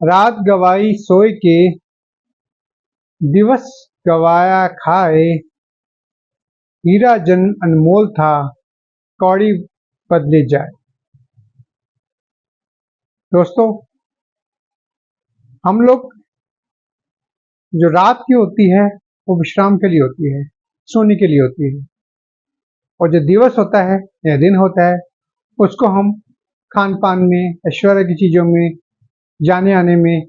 रात गवाई सोए के, दिवस गवाया खाए। हीरा जन अनमोल था, कौड़ी बदले जाए। दोस्तों, हम लोग जो रात की होती है वो विश्राम के लिए होती है, सोने के लिए होती है। और जो दिवस होता है या दिन होता है उसको हम खान पान में, ऐश्वर्य की चीज़ों में, जाने आने में,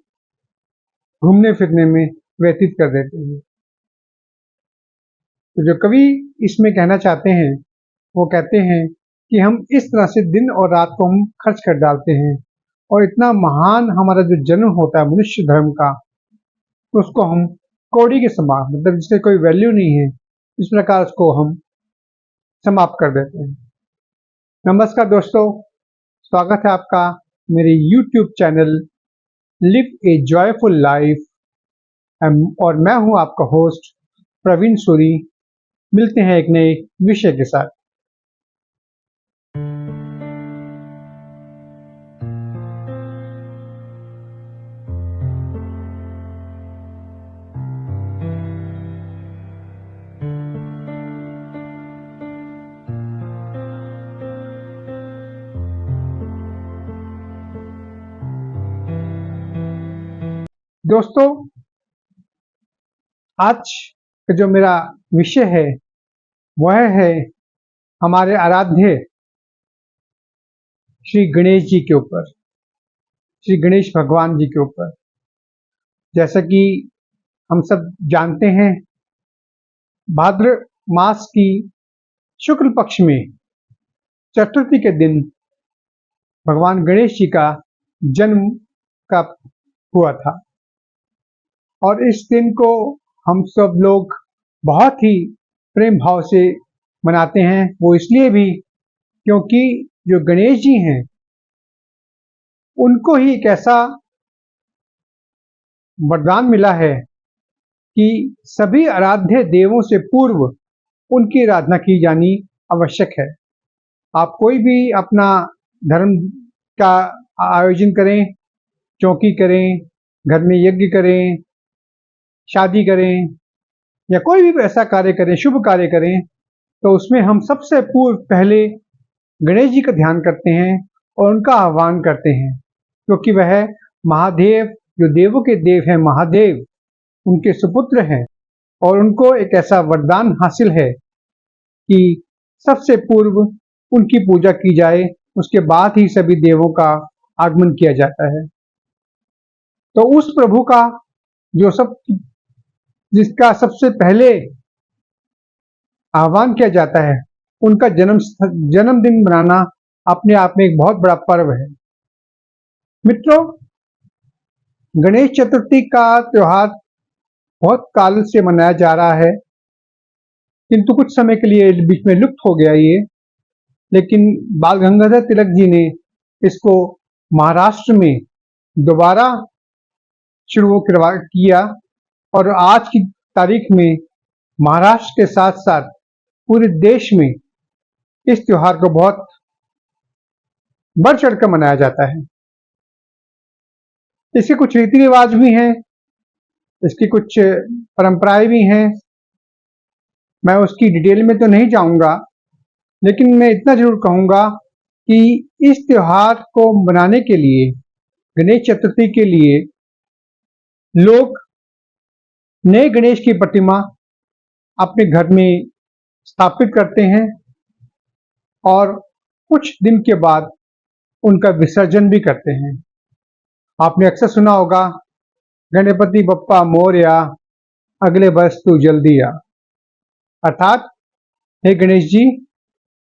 घूमने फिरने में व्यतीत कर देते हैं। तो जो कवि इसमें कहना चाहते हैं वो कहते हैं कि हम इस तरह से दिन और रात को हम खर्च कर डालते हैं और इतना महान हमारा जो जन्म होता है मनुष्य धर्म का, उसको हम कौड़ी के समान, मतलब जिससे कोई वैल्यू नहीं है, इस प्रकार उसको हम समाप्त कर देते हैं। नमस्कार दोस्तों, स्वागत है आपका मेरे YouTube चैनल लिव ए जॉयफुल लाइफ और मैं हूं आपका होस्ट प्रवीण सूरी। मिलते हैं एक नए विषय के साथ। दोस्तों, आज का जो मेरा विषय है वह है हमारे आराध्य श्री गणेश जी के ऊपर, श्री गणेश भगवान जी के ऊपर। जैसा कि हम सब जानते हैं, भाद्र मास की शुक्ल पक्ष में चतुर्थी के दिन भगवान गणेश जी का जन्म का हुआ था और इस दिन को हम सब लोग बहुत ही प्रेम भाव से मनाते हैं। वो इसलिए भी क्योंकि जो गणेश जी हैं उनको ही एक ऐसा वरदान मिला है कि सभी आराध्य देवों से पूर्व उनकी आराधना की जानी आवश्यक है। आप कोई भी अपना धर्म का आयोजन करें, चौकी करें, घर में यज्ञ करें, शादी करें या कोई भी ऐसा कार्य करें, शुभ कार्य करें, तो उसमें हम सबसे पूर्व पहले गणेश जी का ध्यान करते हैं और उनका आह्वान करते हैं, क्योंकि वह महादेव, जो देवों के देव हैं, महादेव उनके सुपुत्र हैं और उनको एक ऐसा वरदान हासिल है कि सबसे पूर्व उनकी पूजा की जाए, उसके बाद ही सभी देवों का आगमन किया जाता है। तो उस प्रभु का जिसका सबसे पहले आह्वान किया जाता है, उनका जन्मदिन मनाना अपने आप में एक बहुत बड़ा पर्व है। मित्रों, गणेश चतुर्थी का त्योहार बहुत काल से मनाया जा रहा है, किंतु कुछ समय के लिए बीच में लुप्त हो गया ये। लेकिन बाल गंगाधर तिलक जी ने इसको महाराष्ट्र में दोबारा शुरू किया और आज की तारीख में महाराष्ट्र के साथ साथ पूरे देश में इस त्योहार को बहुत बढ़ चढ़कर मनाया जाता है। इसके कुछ रीति रिवाज भी हैं, इसकी कुछ परंपराएं भी हैं। मैं उसकी डिटेल में तो नहीं जाऊंगा, लेकिन मैं इतना जरूर कहूंगा कि इस त्योहार को मनाने के लिए, गणेश चतुर्थी के लिए, लोग नए गणेश की प्रतिमा अपने घर में स्थापित करते हैं और कुछ दिन के बाद उनका विसर्जन भी करते हैं। आपने अक्सर सुना होगा, गणपति बप्पा मोरया, अगले वर्ष तू जल्दी आ। अर्थात, हे गणेश जी,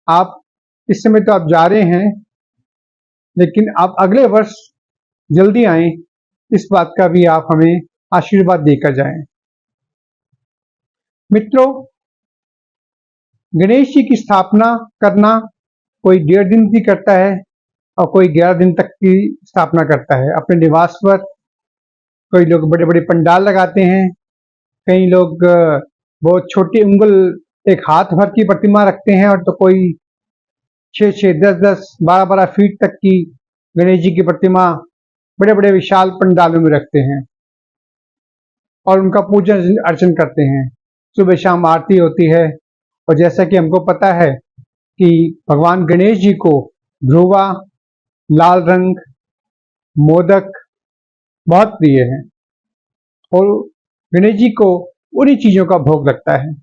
आप इस समय तो आप जा रहे हैं, लेकिन आप अगले वर्ष जल्दी आएं, इस बात का भी आप हमें आशीर्वाद देकर जाएं। मित्रों, गणेश जी की स्थापना करना कोई 1.5 दिन की करता है और कोई 11 दिन तक की स्थापना करता है अपने निवास पर। कोई लोग बड़े बड़े पंडाल लगाते हैं, कई लोग बहुत छोटी उंगल, एक हाथ भर की प्रतिमा रखते हैं, और तो कोई 6-6, 10-10, 12-12 फीट तक की गणेश जी की प्रतिमा बड़े बड़े विशाल पंडालों में रखते हैं और उनका पूजन अर्चन करते हैं। सुबह शाम आरती होती है। और जैसा कि हमको पता है कि भगवान गणेश जी को ध्रुवा, लाल रंग, मोदक बहुत प्रिय है और गणेश जी को उन्हीं चीजों का भोग लगता है।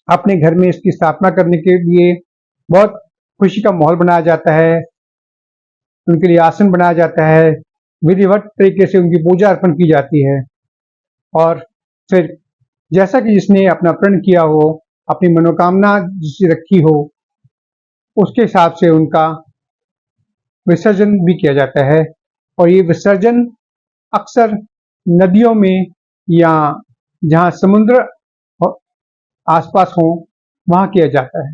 अपने घर में इसकी स्थापना करने के लिए बहुत खुशी का माहौल बनाया जाता है, उनके लिए आसन बनाया जाता है, विधिवत तरीके से उनकी पूजा अर्पण की जाती है और फिर जैसा कि जिसने अपना प्रण किया हो, अपनी मनोकामना जिससे रखी हो, उसके हिसाब से उनका विसर्जन भी किया जाता है। और ये विसर्जन अक्सर नदियों में या जहाँ समुद्र आसपास हो वहाँ किया जाता है।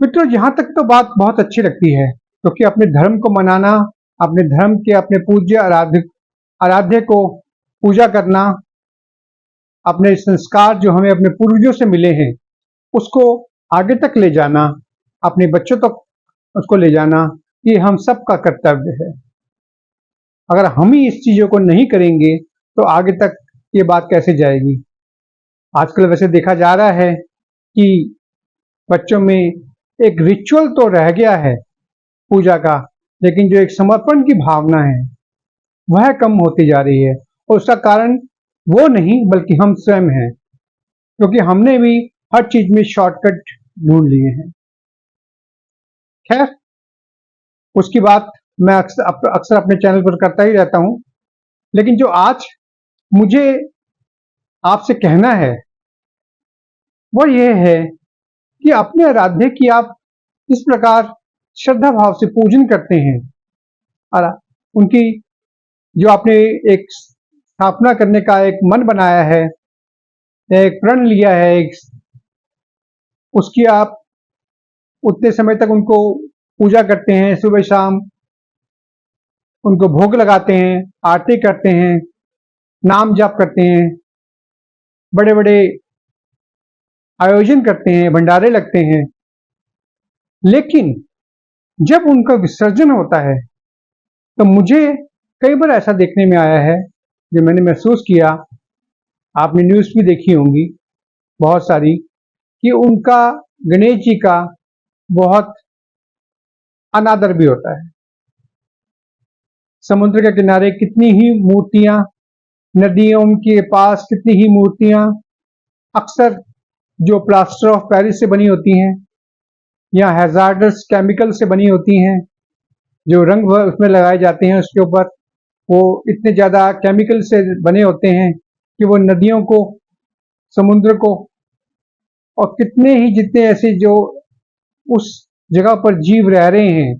मित्रों, यहाँ तक तो बात बहुत अच्छी लगती है क्योंकि अपने धर्म को मनाना, अपने धर्म के अपने पूज्य आराध्य को पूजा करना, अपने संस्कार जो हमें अपने पूर्वजों से मिले हैं उसको आगे तक ले जाना, अपने बच्चों तक उसको ले जाना, ये हम सबका कर्तव्य है। अगर हम ही इस चीजों को नहीं करेंगे तो आगे तक ये बात कैसे जाएगी। आजकल वैसे देखा जा रहा है कि बच्चों में एक रिचुअल तो रह गया है पूजा का, लेकिन जो एक समर्पण की भावना है वह कम होती जा रही है और उसका कारण वो नहीं बल्कि हम स्वयं हैं, क्योंकि हमने भी हर चीज में शॉर्टकट ढूंढ लिए हैं। खैर, उसकी बात मैं अक्सर अपने चैनल पर करता ही रहता हूं, लेकिन जो आज मुझे आपसे कहना है वो ये है कि अपने आराध्य की आप इस प्रकार श्रद्धा भाव से पूजन करते हैं और उनकी जो आपने एक स्थापना करने का एक मन बनाया है, एक प्रण लिया है, उसकी आप उतने समय तक उनको पूजा करते हैं, सुबह शाम उनको भोग लगाते हैं, आरती करते हैं, नाम जाप करते हैं, बड़े बड़े आयोजन करते हैं, भंडारे लगते हैं। लेकिन जब उनका विसर्जन होता है तो मुझे कई बार ऐसा देखने में आया है, जो मैंने महसूस किया, आपने न्यूज़ भी देखी होंगी बहुत सारी, कि उनका गणेश जी का बहुत अनादर भी होता है। समुद्र के किनारे कितनी ही मूर्तियां, नदियों के पास कितनी ही मूर्तियां अक्सर जो प्लास्टर ऑफ पेरिस से बनी होती हैं या हैजार्डस केमिकल से बनी होती हैं, जो रंग उसमें लगाए जाते हैं उसके ऊपर, वो इतने ज़्यादा केमिकल से बने होते हैं कि वो नदियों को, समुद्र को और कितने ही जितने ऐसे जो उस जगह पर जीव रह रहे हैं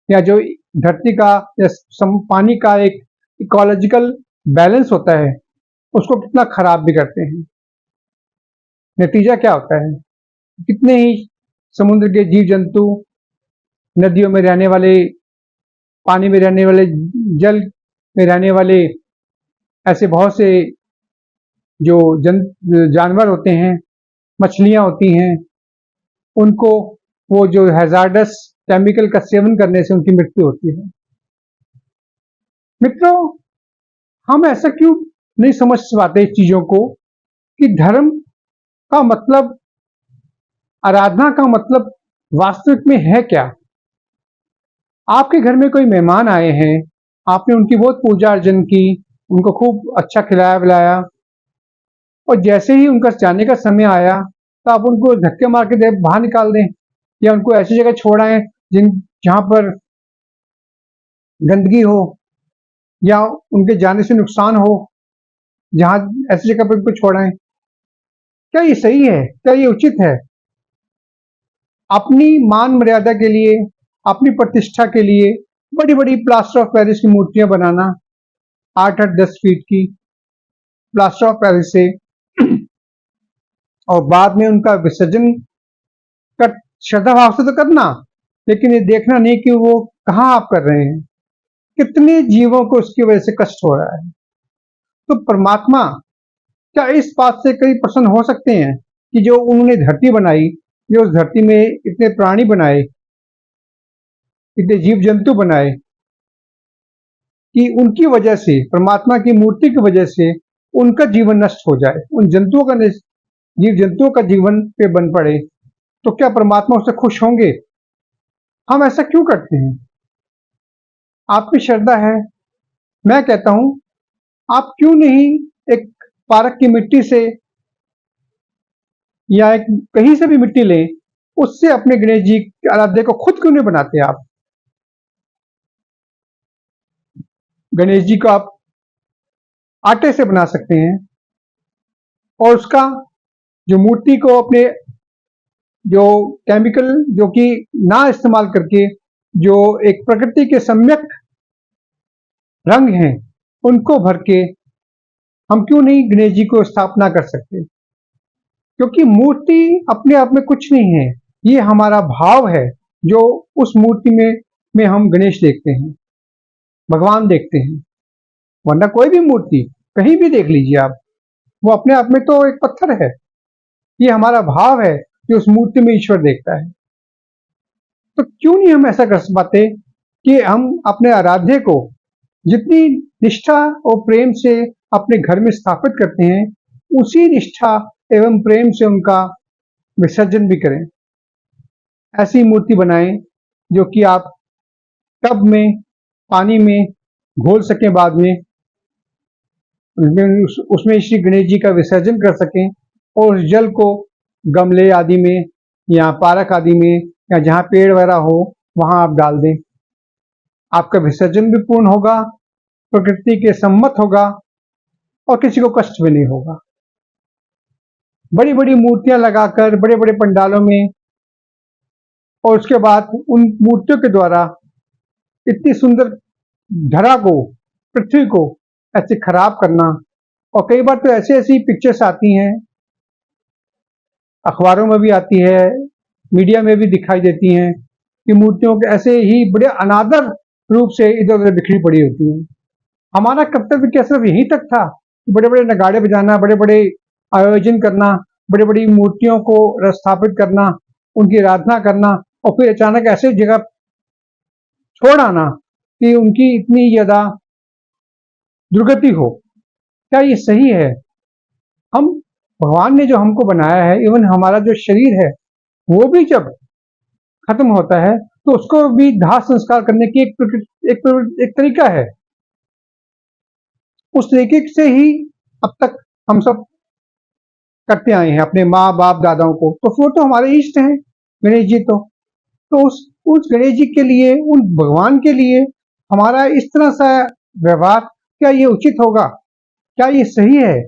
या जो धरती का या पानी का एक इकोलॉजिकल बैलेंस होता है उसको कितना खराब भी करते हैं। नतीजा क्या होता है, कितने ही समुद्र के जीव जंतु, नदियों में रहने वाले, पानी में रहने वाले, जल में रहने वाले ऐसे बहुत से जो जानवर होते हैं, मछलियां होती हैं, उनको वो जो हैजार्डस केमिकल का सेवन करने से उनकी मृत्यु होती है। मित्रों, हम ऐसा क्यों नहीं समझ पाते इस चीजों को कि धर्म का मतलब, आराधना का मतलब वास्तविक में है क्या। आपके घर में कोई मेहमान आए हैं, आपने उनकी बहुत पूजा अर्चन की, उनको खूब अच्छा खिलाया पिलाया और जैसे ही उनका जाने का समय आया तो आप उनको धक्के मार के बाहर निकाल दें या उनको ऐसी जगह छोड़ आए जहां पर गंदगी हो या उनके जाने से नुकसान हो, जहां ऐसी जगह पर उनको छोड़ आए। क्या ये सही है? क्या ये उचित है? अपनी मान मर्यादा के लिए, अपनी प्रतिष्ठा के लिए बड़ी बड़ी प्लास्टर ऑफ पेरिस की मूर्तियां बनाना, 8-8 10 फीट की प्लास्टर ऑफ पेरिस से, और बाद में उनका विसर्जन कर श्रद्धा भाव से तो करना, लेकिन ये देखना नहीं कि वो कहाँ आप कर रहे हैं, कितने जीवों को उसकी वजह से कष्ट हो रहा है। तो परमात्मा क्या इस बात से कई प्रसन्न हो सकते हैं कि जो उन्होंने धरती बनाई, जो उस धरती में इतने प्राणी बनाए, इतने जीव जंतु बनाए, कि उनकी वजह से, परमात्मा की मूर्ति की वजह से उनका जीवन नष्ट हो जाए, उन जंतुओं का जीव जंतुओं का जीवन पे बन पड़े, तो क्या परमात्मा उससे खुश होंगे? हम ऐसा क्यों करते हैं? आपकी श्रद्धा है, मैं कहता हूं आप क्यों नहीं एक पार्क की मिट्टी से या एक कहीं से भी मिट्टी लें, उससे अपने गणेश जी के आराध्य को खुद क्यों नहीं बनाते आप? गणेश जी को आप आटे से बना सकते हैं और उसका जो मूर्ति को अपने जो केमिकल जो कि ना इस्तेमाल करके जो एक प्रकृति के सम्यक रंग हैं उनको भर के हम क्यों नहीं गणेश जी को स्थापना कर सकते? क्योंकि मूर्ति अपने आप में कुछ नहीं है, ये हमारा भाव है जो उस मूर्ति में हम गणेश देखते हैं, भगवान देखते हैं। वरना कोई भी मूर्ति कहीं भी देख लीजिए आप, वो अपने आप में तो एक पत्थर है। ये हमारा भाव है कि उस मूर्ति में ईश्वर देखता है। तो क्यों नहीं हम ऐसा कर पाते कि हम अपने आराध्य को जितनी निष्ठा और प्रेम से अपने घर में स्थापित करते हैं, उसी निष्ठा एवं प्रेम से उनका विसर्जन भी करें। ऐसी मूर्ति बनाएं जो कि आप टब में पानी में घोल सकें, बाद में उसमें श्री गणेश जी का विसर्जन कर सकें और उस जल को गमले आदि में या पार्क आदि में या जहाँ पेड़ वगैरह हो वहाँ आप डाल दें। आपका विसर्जन भी पूर्ण होगा, प्रकृति के सम्मत होगा और किसी को कष्ट भी नहीं होगा। बड़ी बड़ी मूर्तियां लगाकर बड़े बड़े पंडालों में और उसके बाद उन मूर्तियों के द्वारा इतनी सुंदर धरा को, पृथ्वी को ऐसे खराब करना। और कई बार तो ऐसी ऐसी पिक्चर्स आती हैं, अखबारों में भी आती है, मीडिया में भी दिखाई देती हैं कि मूर्तियों के ऐसे ही बड़े अनादर रूप से इधर उधर बिखरी पड़ी होती हैं। हमारा कर्तव्य क्या सिर्फ यही तक था कि बड़े बड़े नगाड़े बजाना, बड़े बड़े आयोजन करना, बड़ी बड़ी मूर्तियों को स्थापित करना, उनकी आराधना करना और फिर अचानक ऐसे जगह छोड़ आना कि उनकी इतनी ज्यादा दुर्गति हो? क्या ये सही है? हम भगवान ने जो हमको बनाया है, इवन हमारा जो शरीर है वो भी जब खत्म होता है तो उसको भी दाह संस्कार करने की एक तरीका है। उस तरीके से ही अब तक हम सब करते आए हैं अपने माँ बाप दादाओं को, तो वो तो हमारे इष्ट हैं गणेश जी। तो उस गणेश जी के लिए, उन भगवान के लिए हमारा इस तरह सा व्यवहार, क्या ये उचित होगा? क्या ये सही है?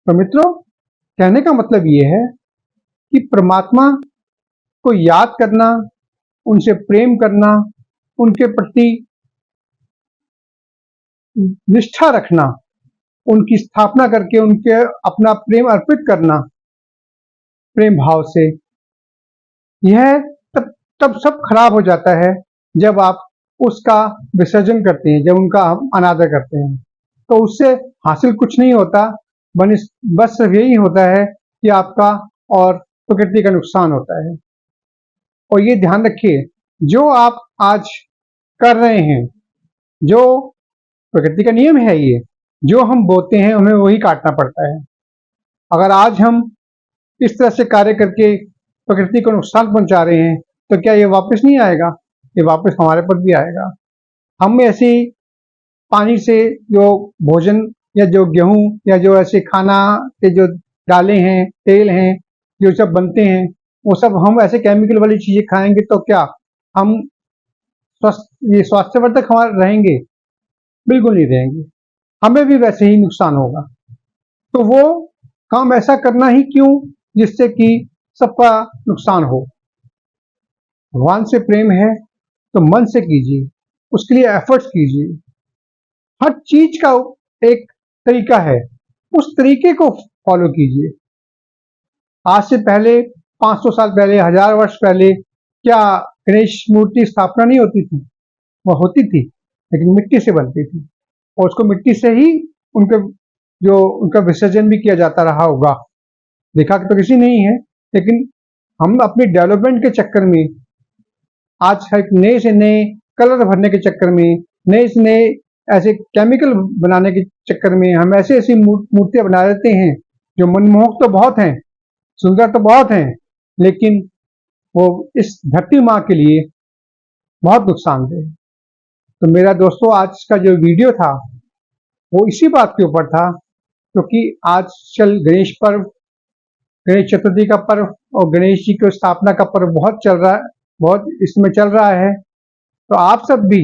तो मित्रों, कहने का मतलब ये है कि परमात्मा को याद करना, उनसे प्रेम करना, उनके प्रति निष्ठा रखना, उनकी स्थापना करके उनके अपना प्रेम अर्पित करना प्रेम भाव से, यह तब सब खराब हो जाता है जब आप उसका विसर्जन करते हैं, जब उनका हम अनादर करते हैं। तो उससे हासिल कुछ नहीं होता, बस सिर्फ यही होता है कि आपका और प्रकृति का नुकसान होता है। और ये ध्यान रखिए, जो आप आज कर रहे हैं, जो प्रकृति का नियम है, ये जो हम बोते हैं हमें वही काटना पड़ता है। अगर आज हम इस तरह से कार्य करके प्रकृति को नुकसान पहुंचा रहे हैं तो क्या ये वापस नहीं आएगा? ये वापस हमारे पर भी आएगा। हम ऐसे पानी से जो भोजन या जो गेहूं या जो ऐसे खाना के जो दालें हैं, तेल हैं, जो सब बनते हैं, वो सब हम ऐसे केमिकल वाली चीजें खाएंगे तो क्या हम ये स्वास्थ्यवर्धक हमारे रहेंगे? बिल्कुल नहीं रहेंगे, हमें भी वैसे ही नुकसान होगा। तो वो काम ऐसा करना ही क्यों जिससे कि सबका नुकसान हो? भगवान से प्रेम है तो मन से कीजिए, उसके लिए एफर्ट्स कीजिए। हर चीज का एक तरीका है, उस तरीके को फॉलो कीजिए। आज से पहले 500 साल पहले, 1000 वर्ष पहले क्या गणेश मूर्ति स्थापना नहीं होती थी? वह होती थी, लेकिन मिट्टी से बनती थी और उसको मिट्टी से ही उनका विसर्जन भी किया जाता रहा होगा। देखा तो किसी नहीं है, लेकिन हम अपने डेवलपमेंट के चक्कर में, आज एक नए से नए कलर भरने के चक्कर में नए से नए ऐसे केमिकल बनाने के चक्कर में हम ऐसी ऐसी मूर्तियां बना देते हैं जो मनमोहक तो बहुत हैं, सुंदर तो बहुत हैं, लेकिन वो इस धरती माँ के लिए बहुत नुकसानदेह है। तो मेरा दोस्तों आज का जो वीडियो था वो इसी बात के ऊपर था, क्योंकि आज चल गणेश पर्व, गणेश चतुर्थी का पर्व और गणेश जी की स्थापना का पर्व बहुत चल रहा है, बहुत इसमें चल रहा है। तो आप सब भी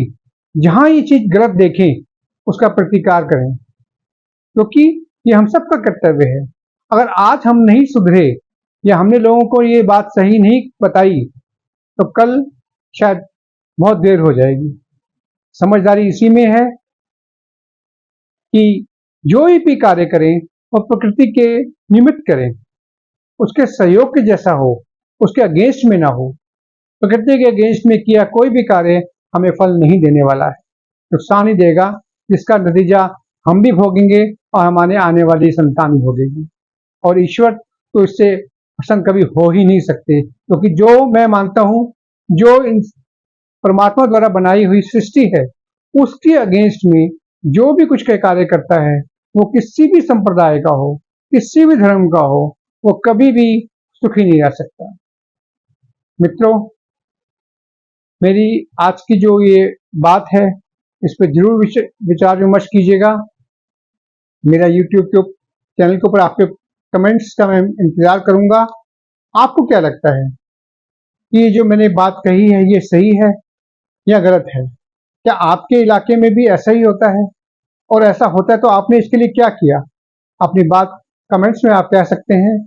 जहां ये चीज गलत देखें उसका प्रतिकार करें, क्योंकि ये हम सबका कर्तव्य है। अगर आज हम नहीं सुधरे या हमने लोगों को ये बात सही नहीं बताई तो कल शायद बहुत देर हो जाएगी। समझदारी इसी में है कि जो भी कार्य करें वो प्रकृति के निमित्त करें, उसके सहयोग के जैसा हो, उसके अगेंस्ट में ना हो। प्रकृति के अगेंस्ट में किया कोई भी कार्य हमें फल नहीं देने वाला है, नुकसान ही देगा, जिसका नतीजा हम भी भोगेंगे और हमारे आने वाली संतान भी भोगेगी। और ईश्वर तो इससे प्रसन्न कभी हो ही नहीं सकते, क्योंकि जो मैं मानता हूँ, जो परमात्मा द्वारा बनाई हुई सृष्टि है उसके अगेंस्ट में जो भी कुछ का कार्य करता है, वो किसी भी संप्रदाय का हो, किसी भी धर्म का हो, वो कभी भी सुखी नहीं रह सकता। मित्रों, मेरी आज की जो ये बात है इस पर जरूर विचार विमर्श कीजिएगा। मेरा यूट्यूब के चैनल के ऊपर आपके कमेंट्स का मैं इंतजार करूंगा। आपको क्या लगता है कि ये जो मैंने बात कही है ये सही है या गलत है? क्या आपके इलाके में भी ऐसा ही होता है? और ऐसा होता है तो आपने इसके लिए क्या किया? अपनी बात कमेंट्स में आप कह सकते हैं।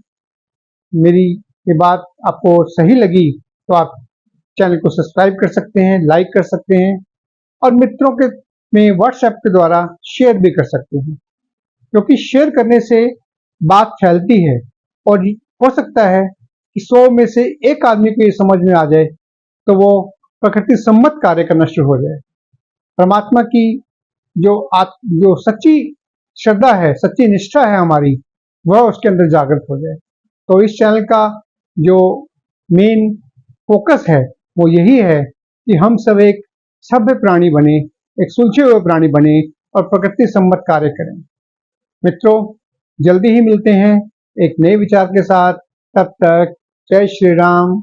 मेरी ये बात आपको सही लगी तो आप चैनल को सब्सक्राइब कर सकते हैं, लाइक कर सकते हैं और मित्रों के में व्हाट्सएप के द्वारा शेयर भी कर सकते हैं, क्योंकि शेयर करने से बात फैलती है और हो सकता है कि 100 में से एक आदमी को ये समझ में आ जाए तो वो प्रकृति सम्मत कार्य करना शुरू हो जाए। परमात्मा की जो सच्ची श्रद्धा है, सच्ची निष्ठा है हमारी, वह उसके अंदर जागृत हो जाए। तो इस चैनल का जो मेन फोकस है वो यही है कि हम सब एक सभ्य प्राणी बने, एक सुलझे हुए प्राणी बने और प्रकृति सम्मत कार्य करें। मित्रों, जल्दी ही मिलते हैं एक नए विचार के साथ। तब तक जय श्री राम,